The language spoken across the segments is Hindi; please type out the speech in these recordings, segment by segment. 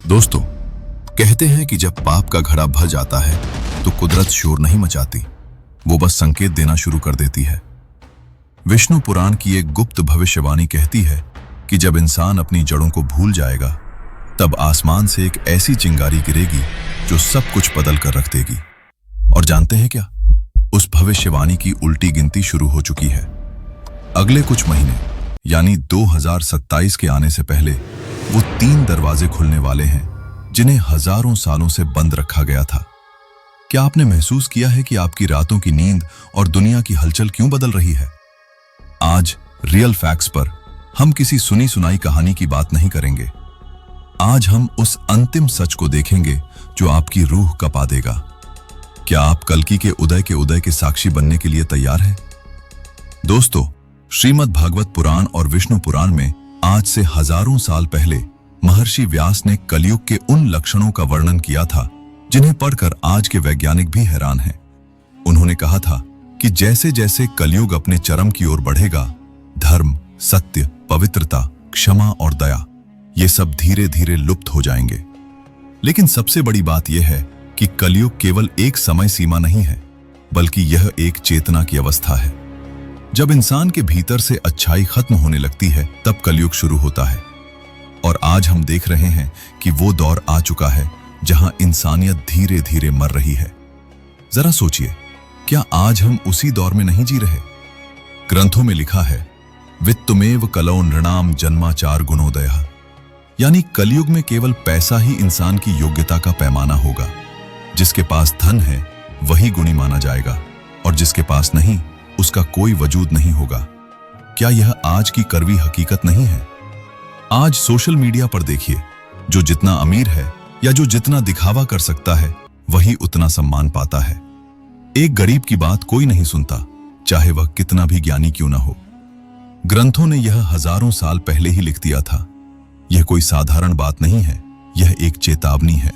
दोस्तों, कहते हैं कि जब पाप का घड़ा भर जाता है तो कुदरत शोर नहीं मचाती, वो बस संकेत देना शुरू कर देती है। विष्णु पुराण की एक गुप्त भविष्यवाणी कहती है कि जब इंसान अपनी जड़ों को भूल जाएगा तब आसमान से एक ऐसी चिंगारी गिरेगी जो सब कुछ बदल कर रख देगी। और जानते हैं क्या? उस भविष्यवाणी की उल्टी गिनती शुरू हो चुकी है। अगले कुछ महीने यानी 2027 के आने से पहले वो 3 दरवाजे खुलने वाले हैं जिन्हें हजारों सालों से बंद रखा गया था। क्या आपने महसूस किया है कि आपकी रातों की नींद और दुनिया की हलचल क्यों बदल रही है? आज रियल फैक्ट्स पर हम किसी सुनी सुनाई कहानी की बात नहीं करेंगे। आज हम उस अंतिम सच को देखेंगे जो आपकी रूह कपा देगा। क्या आप कल्कि के उदय के साक्षी बनने के लिए तैयार हैं? दोस्तों, श्रीमद् भागवत पुराण और विष्णु पुराण में आज से हजारों साल पहले महर्षि व्यास ने कलयुग के उन लक्षणों का वर्णन किया था जिन्हें पढ़कर आज के वैज्ञानिक भी हैरान हैं। उन्होंने कहा था कि जैसे जैसे कलयुग अपने चरम की ओर बढ़ेगा, धर्म, सत्य, पवित्रता, क्षमा और दया ये सब धीरे धीरे लुप्त हो जाएंगे। लेकिन सबसे बड़ी बात यह है कि कलयुग केवल एक समय सीमा नहीं है, बल्कि यह एक चेतना की अवस्था है। जब इंसान के भीतर से अच्छाई खत्म होने लगती है तब कलयुग शुरू होता है। और आज हम देख रहे हैं कि वो दौर आ चुका है जहां इंसानियत धीरे धीरे मर रही है। जरा सोचिए, क्या आज हम उसी दौर में नहीं जी रहे? ग्रंथों में लिखा है, वित्तमेव कलौ नृणाम जन्माचार गुणोदयः, यानी कलयुग में केवल पैसा ही इंसान की योग्यता का पैमाना होगा। जिसके पास धन है वही गुणी माना जाएगा और जिसके पास नहीं उसका कोई वजूद नहीं होगा। क्या यह आज की कड़वी हकीकत नहीं है? आज सोशल मीडिया पर देखिए, जो जितना अमीर है या जो जितना दिखावा कर सकता है वही उतना सम्मान पाता है। एक गरीब की बात कोई नहीं सुनता, चाहे वह कितना भी ज्ञानी क्यों ना हो। ग्रंथों ने यह हजारों साल पहले ही लिख दिया था। यह कोई साधारण बात नहीं है, यह एक चेतावनी है।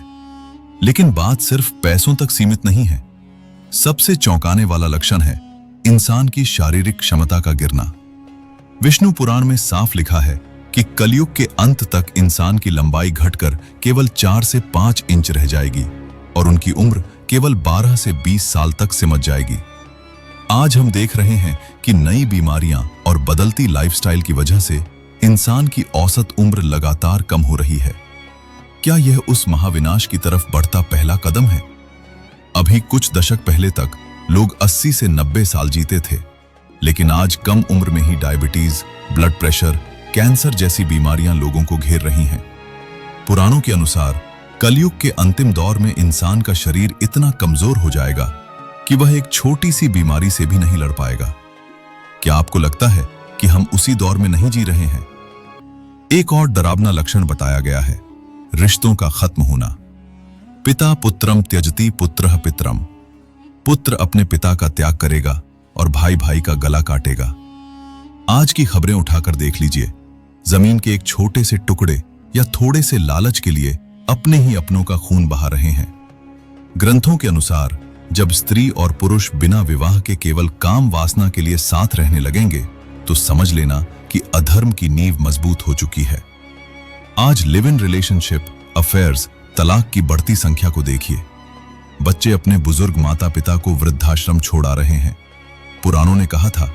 लेकिन बात सिर्फ पैसों तक सीमित नहीं है। सबसे चौंकाने वाला लक्षण है इंसान की शारीरिक क्षमता का गिरना। विष्णु पुराण में साफ लिखा है कि कलयुग के अंत तक इंसान की लंबाई घटकर केवल 4 से 5 इंच रह जाएगी और उनकी उम्र केवल 12 से 20 साल तक सिमट जाएगी। आज हम देख रहे हैं कि नई बीमारियां और बदलती लाइफस्टाइल की वजह से इंसान की औसत उम्र लगातार कम हो रही है। क्या यह उस महाविनाश की तरफ बढ़ता पहला कदम है? अभी कुछ दशक पहले तक लोग 80 से 90 साल जीते थे, लेकिन आज कम उम्र में ही डायबिटीज, ब्लड प्रेशर, कैंसर जैसी बीमारियां लोगों को घेर रही हैं। पुराणों के अनुसार कलयुग के अंतिम दौर में इंसान का शरीर इतना कमजोर हो जाएगा कि वह एक छोटी सी बीमारी से भी नहीं लड़ पाएगा। क्या आपको लगता है कि हम उसी दौर में नहीं जी रहे हैं? एक और डरावना लक्षण बताया गया है, रिश्तों का खत्म होना। पिता पुत्रम त्यजति पुत्रः पितरम, पुत्र अपने पिता का त्याग करेगा और भाई भाई का गला काटेगा। आज की खबरें उठाकर देख लीजिए, जमीन के एक छोटे से टुकड़े या थोड़े से लालच के लिए अपने ही अपनों का खून बहा रहे हैं। ग्रंथों के अनुसार जब स्त्री और पुरुष बिना विवाह के केवल काम वासना के लिए साथ रहने लगेंगे तो समझ लेना कि अधर्म की नींव मजबूत हो चुकी है। आज लिव इन रिलेशनशिप, अफेयर्स, तलाक की बढ़ती संख्या को देखिए। बच्चे अपने बुजुर्ग माता पिता को वृद्धाश्रम छोड़ आ रहे हैं। पुराणों ने कहा था,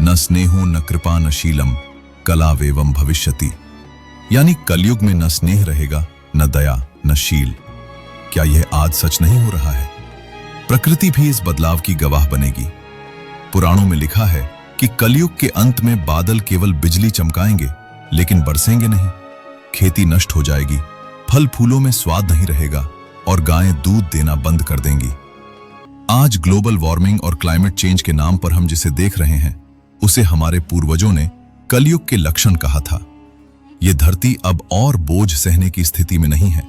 न स्नेहो न कृपा न शीलम कला वेवम भविष्यति, यानी कलयुग में न स्नेह रहेगा, न दया, न शील। क्या यह आज सच नहीं हो रहा है? प्रकृति भी इस बदलाव की गवाह बनेगी। पुराणों में लिखा है कि कलयुग के अंत में बादल केवल बिजली चमकाएंगे लेकिन बरसेंगे नहीं। खेती नष्ट हो जाएगी, फल फूलों में स्वाद नहीं रहेगा और गायें दूध देना बंद कर देंगी। आज ग्लोबल वार्मिंग और क्लाइमेट चेंज के नाम पर हम जिसे देख रहे हैं उसे हमारे पूर्वजों ने कलयुग के लक्षण कहा था। यह धरती अब और बोझ सहने की स्थिति में नहीं है।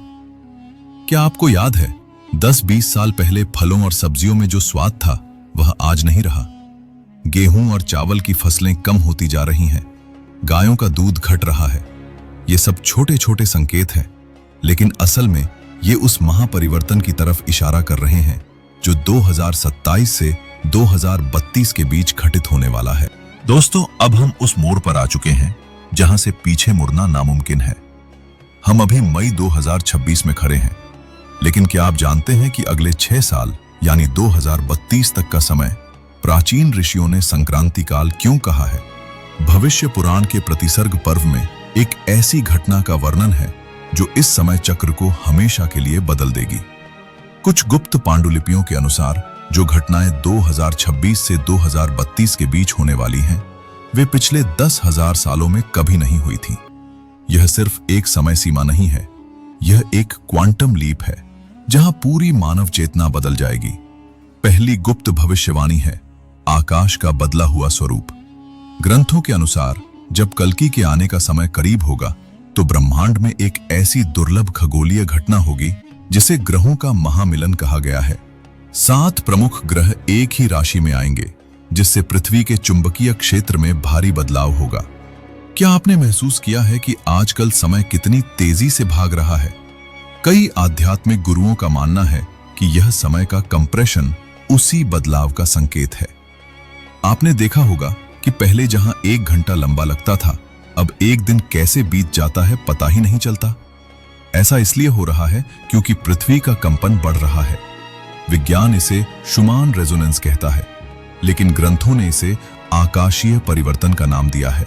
क्या आपको याद है 10-20 साल पहले फलों और सब्जियों में जो स्वाद था वह आज नहीं रहा। गेहूं और चावल की फसलें कम होती जा रही हैं, गायों का दूध घट रहा है। ये सब छोटे छोटे संकेत हैं, लेकिन असल में ये उस महापरिवर्तन की तरफ इशारा कर रहे हैं जो 2027 से 2032 के बीच घटित होने वाला है। दोस्तों, अब हम उस मोड़ पर आ चुके हैं जहां से पीछे मुड़ना नामुमकिन है। हम अभी मई 2026 में खड़े हैं, लेकिन क्या आप जानते हैं कि अगले 6 साल यानी 2032 तक का समय प्राचीन ऋषियों ने संक्रांति काल क्यों कहा है? भविष्य पुराण के प्रतिसर्ग पर्व में एक ऐसी घटना का वर्णन है जो इस समय चक्र को हमेशा के लिए बदल देगी। कुछ गुप्त पांडुलिपियों के अनुसार जो घटनाएं 2026 से 2032 के बीच होने वाली हैं, वे पिछले 10,000 सालों में कभी नहीं हुई थीं। यह सिर्फ एक समय सीमा नहीं है, यह एक क्वांटम लीप है जहां पूरी मानव चेतना बदल जाएगी। पहली गुप्त भविष्यवाणी है आकाश का बदला हुआ स्वरूप। ग्रंथों के अनुसार जब कल्कि के आने का समय करीब होगा तो ब्रह्मांड में एक ऐसी दुर्लभ खगोलीय घटना होगी जिसे ग्रहों का महामिलन कहा गया है। 7 प्रमुख ग्रह एक ही राशि में आएंगे, जिससे पृथ्वी के चुंबकीय क्षेत्र में भारी बदलाव होगा। क्या आपने महसूस किया है कि आजकल समय कितनी तेजी से भाग रहा है? कई आध्यात्मिक गुरुओं का मानना है कि यह समय का कंप्रेशन उसी बदलाव का संकेत है। आपने देखा होगा कि पहले जहां 1 घंटा लंबा लगता था, अब एक दिन कैसे बीत जाता है पता ही नहीं चलता। ऐसा इसलिए हो रहा है क्योंकि पृथ्वी का कंपन बढ़ रहा है। विज्ञान इसे शुमान रेजोनेंस कहता है, लेकिन ग्रंथों ने इसे आकाशीय परिवर्तन का नाम दिया है।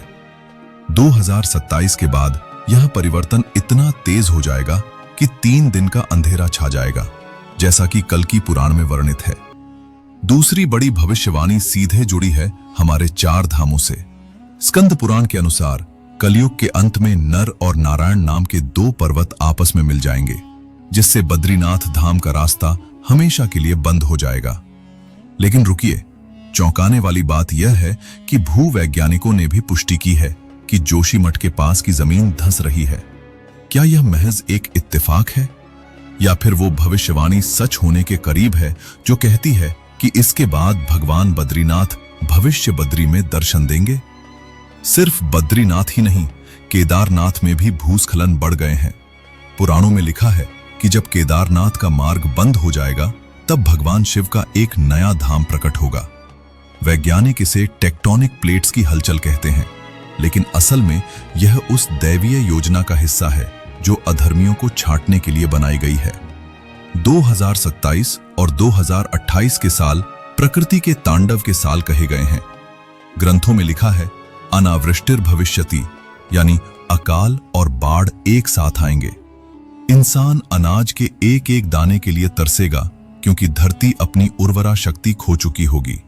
2027 के बाद यह परिवर्तन इतना तेज हो जाएगा कि 3 दिन का अंधेरा छा जाएगा, जैसा कि कल्कि पुराण में वर्णित है। दूसरी बड़ी भविष्यवाणी सीधे जुड़ी है हमारे 4 धामों से। स्कंद पुराण के अनुसार कलयुग के अंत में नर और नारायण नाम के 2 पर्वत आपस में मिल जाएंगे, जिससे बद्रीनाथ धाम का रास्ता हमेशा के लिए बंद हो जाएगा। लेकिन रुकिए, चौंकाने वाली बात यह है कि भूवैज्ञानिकों ने भी पुष्टि की है कि जोशीमठ के पास की जमीन धंस रही है। क्या यह महज एक इत्तेफाक है, या फिर वो भविष्यवाणी सच होने के करीब है जो कहती है कि इसके बाद भगवान बद्रीनाथ भविष्य बद्री में दर्शन देंगे? सिर्फ बद्रीनाथ ही नहीं, केदारनाथ में भी भूस्खलन बढ़ गए हैं। पुराणों में लिखा है कि जब केदारनाथ का मार्ग बंद हो जाएगा, तब भगवान शिव का एक नया धाम प्रकट होगा। वैज्ञानिक इसे टेक्टोनिक प्लेट्स की हलचल कहते हैं, लेकिन असल में यह उस दैवीय योजना का हिस्सा है जो अधर्मियों को छांटने के लिए बनाई गई है। 2027 और 2028 के साल प्रकृति के तांडव के साल कहे गए हैं। ग्रंथों में लिखा है अनावृष्टिर भविष्यति, यानी अकाल और बाढ़ एक साथ आएंगे। इंसान अनाज के एक एक दाने के लिए तरसेगा क्योंकि धरती अपनी उर्वरा शक्ति खो चुकी होगी।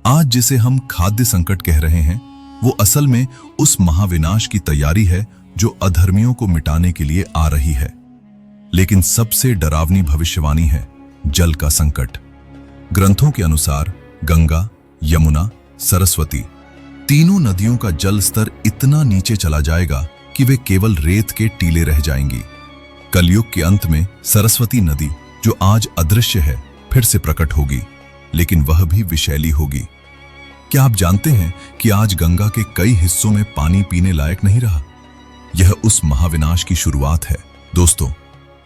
आज जिसे हम खाद्य संकट कह रहे हैं, वो असल में उस महाविनाश की तैयारी है जो अधर्मियों को मिटाने के लिए आ रही है। लेकिन सबसे डरावनी भविष्यवाणी है जल का संकट। ग्रंथों के अनुसार गंगा, यमुना, सरस्वती तीनों नदियों का जल स्तर इतना नीचे चला जाएगा कि वे केवल रेत के टीले रह जाएंगी। कलयुग के अंत में सरस्वती नदी, जो आज अदृश्य है, फिर से प्रकट होगी, लेकिन वह भी विषैली होगी। क्या आप जानते हैं कि आज गंगा के कई हिस्सों में पानी पीने लायक नहीं रहा? यह उस महाविनाश की शुरुआत है। दोस्तों,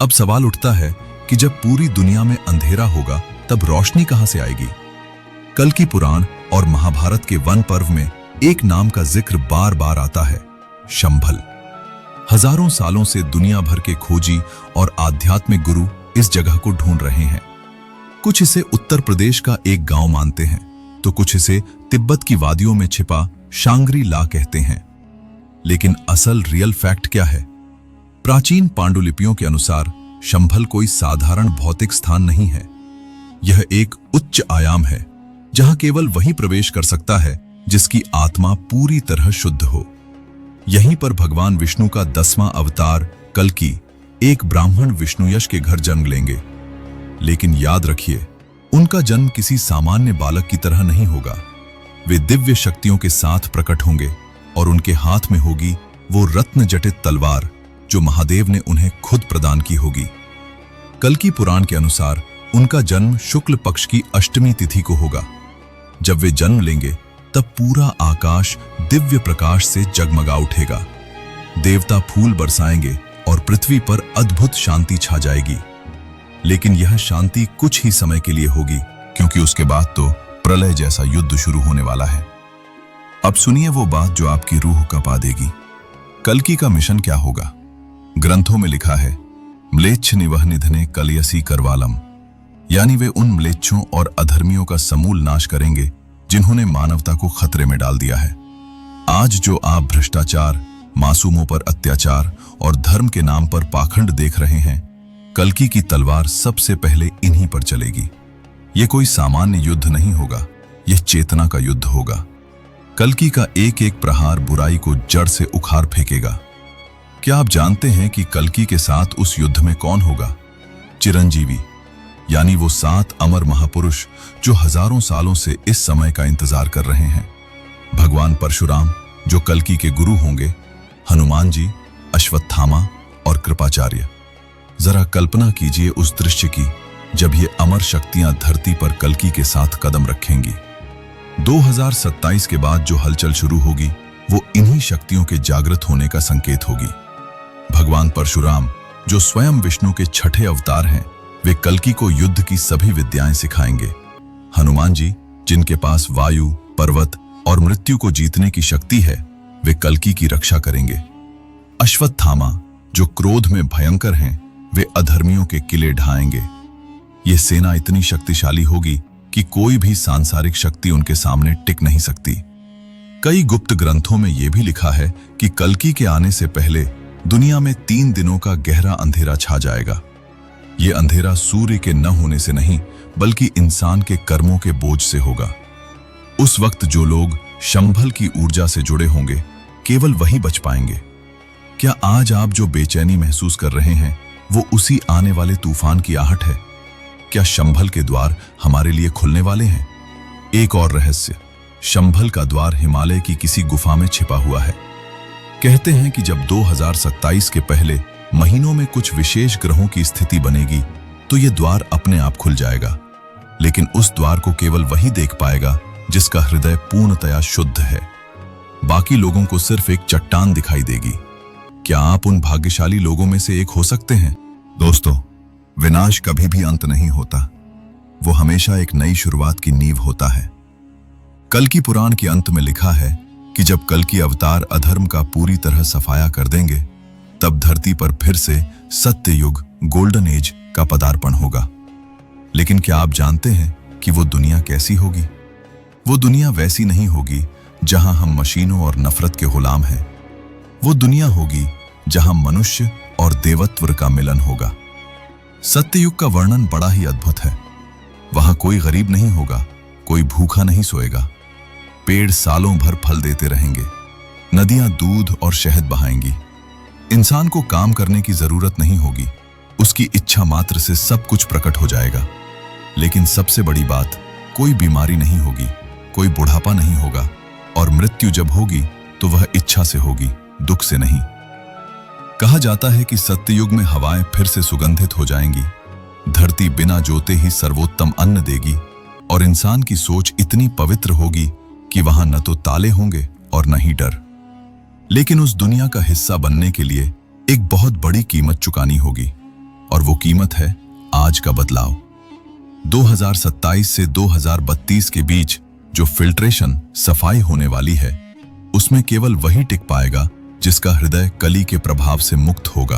अब सवाल उठता है कि जब पूरी दुनिया में अंधेरा होगा, तब रोशनी कहां से आएगी? कल्कि पुराण और महाभारत के वन पर्व में एक नाम का जिक्र बार बार आता है, शंभल। हजारों सालों से दुनिया भर के खोजी और आध्यात्मिक गुरु इस जगह को ढूंढ रहे हैं। कुछ इसे उत्तर प्रदेश का एक गांव मानते हैं, तो कुछ इसे तिब्बत की वादियों में छिपा शांग्री ला कहते हैं। लेकिन असल रियल फैक्ट क्या है? प्राचीन पांडुलिपियों के अनुसार शंभल कोई साधारण भौतिक स्थान नहीं है। यह एक उच्च आयाम है जहां केवल वही प्रवेश कर सकता है जिसकी आत्मा पूरी तरह शुद्ध हो। यहीं पर भगवान विष्णु का 10वां अवतार कल्कि एक ब्राह्मण विष्णुयश के घर जन्म लेंगे। लेकिन याद रखिए, उनका जन्म किसी सामान्य बालक की तरह नहीं होगा। वे दिव्य शक्तियों के साथ प्रकट होंगे और उनके हाथ में होगी वो रत्न जटित तलवार जो महादेव ने उन्हें खुद प्रदान की होगी। कल्कि पुराण के अनुसार उनका जन्म शुक्ल पक्ष की अष्टमी तिथि को होगा। जब वे जन्म लेंगे तब पूरा आकाश दिव्य प्रकाश से जगमगा उठेगा। देवता फूल बरसाएंगे और पृथ्वी पर अद्भुत शांति छा जाएगी। लेकिन यह शांति कुछ ही समय के लिए होगी, क्योंकि उसके बाद तो प्रलय जैसा युद्ध शुरू होने वाला है। अब सुनिए वो बात जो आपकी रूह कपा देगी। कल्कि का मिशन क्या होगा? ग्रंथों में लिखा है, म्लेच्छ निवह निधने कलयसी करवालम, यानी वे उन म्लेच्छों और अधर्मियों का समूल नाश करेंगे जिन्होंने मानवता को खतरे में डाल दिया है। आज जो आप भ्रष्टाचार, मासूमों पर अत्याचार और धर्म के नाम पर पाखंड देख रहे हैं, कल्कि की तलवार सबसे पहले इन्हीं पर चलेगी। ये कोई सामान्य युद्ध नहीं होगा, यह चेतना का युद्ध होगा। कल्कि का एक एक प्रहार बुराई को जड़ से उखाड़ फेंकेगा। क्या आप जानते हैं कि कल्कि के साथ उस युद्ध में कौन होगा? चिरंजीवी, यानी वो 7 अमर महापुरुष जो हजारों सालों से इस समय का इंतजार कर रहे हैं। भगवान परशुराम जो कल्कि के गुरु होंगे, हनुमान जी, अश्वत्थामा और कृपाचार्य। जरा कल्पना कीजिए उस दृश्य की जब ये अमर शक्तियां धरती पर कल्कि के साथ कदम रखेंगी। 2027 के बाद जो हलचल शुरू होगी वो इन्हीं शक्तियों के जागृत होने का संकेत होगी। भगवान परशुराम जो स्वयं विष्णु के छठे अवतार हैं, वे कल्कि को युद्ध की सभी विद्याएं सिखाएंगे। हनुमान जी जिनके पास वायु, पर्वत और मृत्यु को जीतने की शक्ति है, वे कल्कि की रक्षा करेंगे। अश्वत्थामा जो क्रोध में भयंकर हैं, वे अधर्मियों के किले ढाएंगे। ये सेना इतनी शक्तिशाली होगी कि कोई भी सांसारिक शक्ति उनके सामने टिक नहीं सकती। कई गुप्त ग्रंथों में यह भी लिखा है कि कल्कि के आने से पहले दुनिया में 3 दिनों का गहरा अंधेरा छा जाएगा। ये अंधेरा सूर्य के न होने से नहीं, बल्कि इंसान के कर्मों के बोझ से होगा। उस वक्त जो लोग शंभल की ऊर्जा से जुड़े होंगे, केवल वही बच पाएंगे। क्या आज आप जो बेचैनी महसूस कर रहे हैं, वो उसी आने वाले तूफान की आहट है? क्या शंभल के द्वार हमारे लिए खुलने वाले हैं? एक और रहस्य, शंभल का द्वार हिमालय की किसी गुफा में छिपा हुआ है। कहते हैं कि जब 2027 के पहले महीनों में कुछ विशेष ग्रहों की स्थिति बनेगी तो यह द्वार अपने आप खुल जाएगा। लेकिन उस द्वार को केवल वही देख पाएगा जिसका हृदय पूर्णतया शुद्ध है। बाकी लोगों को सिर्फ एक चट्टान दिखाई देगी। क्या आप उन भाग्यशाली लोगों में से एक हो सकते हैं? दोस्तों, विनाश कभी भी अंत नहीं होता, वो हमेशा एक नई शुरुआत की नींव होता है। कल्कि पुराण के अंत में लिखा है कि जब कल्कि अवतार अधर्म का पूरी तरह सफाया कर देंगे, तब धरती पर फिर से सत्य युग, गोल्डन एज का पदार्पण होगा। लेकिन क्या आप जानते हैं कि वो दुनिया कैसी होगी? वो दुनिया वैसी नहीं होगी जहां हम मशीनों और नफरत के गुलाम हैं। वो दुनिया होगी जहां मनुष्य और देवत्व का मिलन होगा। सत्ययुग का वर्णन बड़ा ही अद्भुत है। वहां कोई गरीब नहीं होगा, कोई भूखा नहीं सोएगा। पेड़ सालों भर फल देते रहेंगे, नदियां दूध और शहद बहाएंगी। इंसान को काम करने की जरूरत नहीं होगी, उसकी इच्छा मात्र से सब कुछ प्रकट हो जाएगा। लेकिन सबसे बड़ी बात, कोई बीमारी नहीं होगी, कोई बुढ़ापा नहीं होगा, और मृत्यु जब होगी तो वह इच्छा से होगी, दुख से नहीं। कहा जाता है कि सत्ययुग में हवाएं फिर से सुगंधित हो जाएंगी, धरती बिना जोते ही सर्वोत्तम अन्न देगी, और इंसान की सोच इतनी पवित्र होगी कि वहां न तो ताले होंगे और न ही डर। लेकिन उस दुनिया का हिस्सा बनने के लिए एक बहुत बड़ी कीमत चुकानी होगी, और वो कीमत है आज का बदलाव। 2027 से 2032 के बीच जो फिल्ट्रेशन, सफाई होने वाली है, उसमें केवल वही टिक पाएगा जिसका हृदय कली के प्रभाव से मुक्त होगा।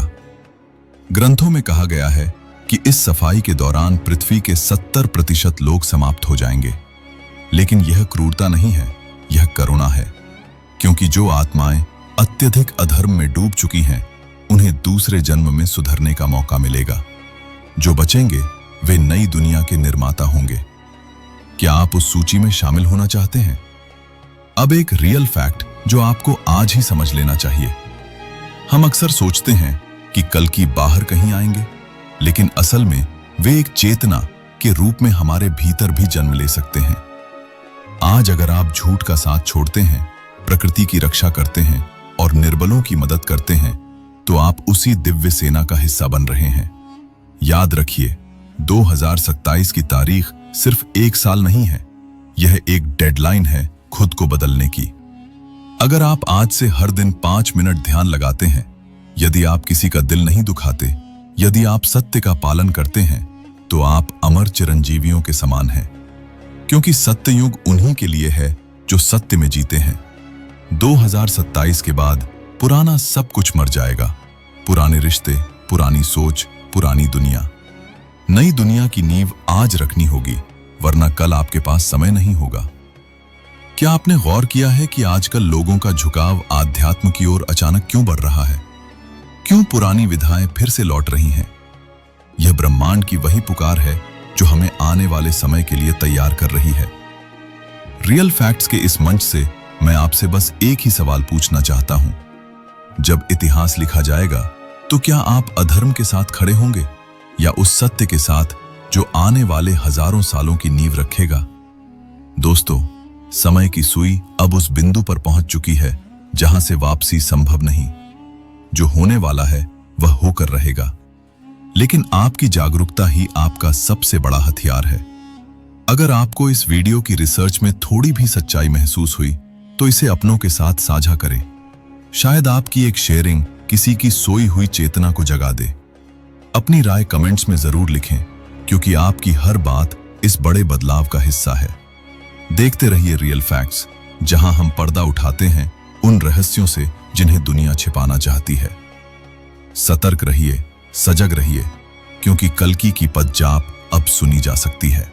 ग्रंथों में कहा गया है कि इस सफाई के दौरान पृथ्वी के 70% लोग समाप्त हो जाएंगे। लेकिन यह क्रूरता नहीं है, यह करुणा है, क्योंकि जो आत्माएं अत्यधिक अधर्म में डूब चुकी हैं, उन्हें दूसरे जन्म में सुधरने का मौका मिलेगा। जो बचेंगे वे नई दुनिया के निर्माता होंगे। क्या आप उस सूची में शामिल होना चाहते हैं? अब एक रियल फैक्ट जो आपको आज ही समझ लेना चाहिए। हम अक्सर सोचते हैं कि कल्कि बाहर कहीं आएंगे, लेकिन असल में वे एक चेतना के रूप में हमारे भीतर भी जन्म ले सकते हैं। आज अगर आप झूठ का साथ छोड़ते हैं, प्रकृति की रक्षा करते हैं और निर्बलों की मदद करते हैं, तो आप उसी दिव्य सेना का हिस्सा बन रहे हैं। याद रखिए, 2027 की तारीख सिर्फ 1 साल नहीं है, यह एक डेडलाइन है खुद को बदलने की। अगर आप आज से हर दिन 5 मिनट ध्यान लगाते हैं, यदि आप किसी का दिल नहीं दुखाते, यदि आप सत्य का पालन करते हैं, तो आप अमर चिरंजीवियों के समान हैं। क्योंकि सत्य युग उन्हीं के लिए है जो सत्य में जीते हैं। 2027 के बाद पुराना सब कुछ मर जाएगा, पुराने रिश्ते, पुरानी सोच, पुरानी दुनिया। नई दुनिया की नींव आज रखनी होगी, वरना कल आपके पास समय नहीं होगा। क्या आपने गौर किया है कि आजकल लोगों का झुकाव आध्यात्म की ओर अचानक क्यों बढ़ रहा है? क्यों पुरानी विधाएं फिर से लौट रही हैं? यह ब्रह्मांड की वही पुकार है जो हमें आने वाले समय के लिए तैयार कर रही है। रियल फैक्ट्स के इस मंच से मैं आपसे बस एक ही सवाल पूछना चाहता हूं। जब इतिहास लिखा जाएगा तो क्या आप अधर्म के साथ खड़े होंगे या उस सत्य के साथ जो आने वाले हजारों सालों की नींव रखेगा? दोस्तों, समय की सुई अब उस बिंदु पर पहुंच चुकी है जहां से वापसी संभव नहीं। जो होने वाला है वह होकर रहेगा, लेकिन आपकी जागरूकता ही आपका सबसे बड़ा हथियार है। अगर आपको इस वीडियो की रिसर्च में थोड़ी भी सच्चाई महसूस हुई तो इसे अपनों के साथ साझा करें। शायद आपकी एक शेयरिंग किसी की सोई हुई चेतना को जगा दे। अपनी राय कमेंट्स में जरूर लिखें, क्योंकि आपकी हर बात इस बड़े बदलाव का हिस्सा है। देखते रहिए रियल फैक्ट्स, जहां हम पर्दा उठाते हैं उन रहस्यों से जिन्हें दुनिया छिपाना चाहती है। सतर्क रहिए, सजग रहिए, क्योंकि कल्कि की पदजाप अब सुनी जा सकती है।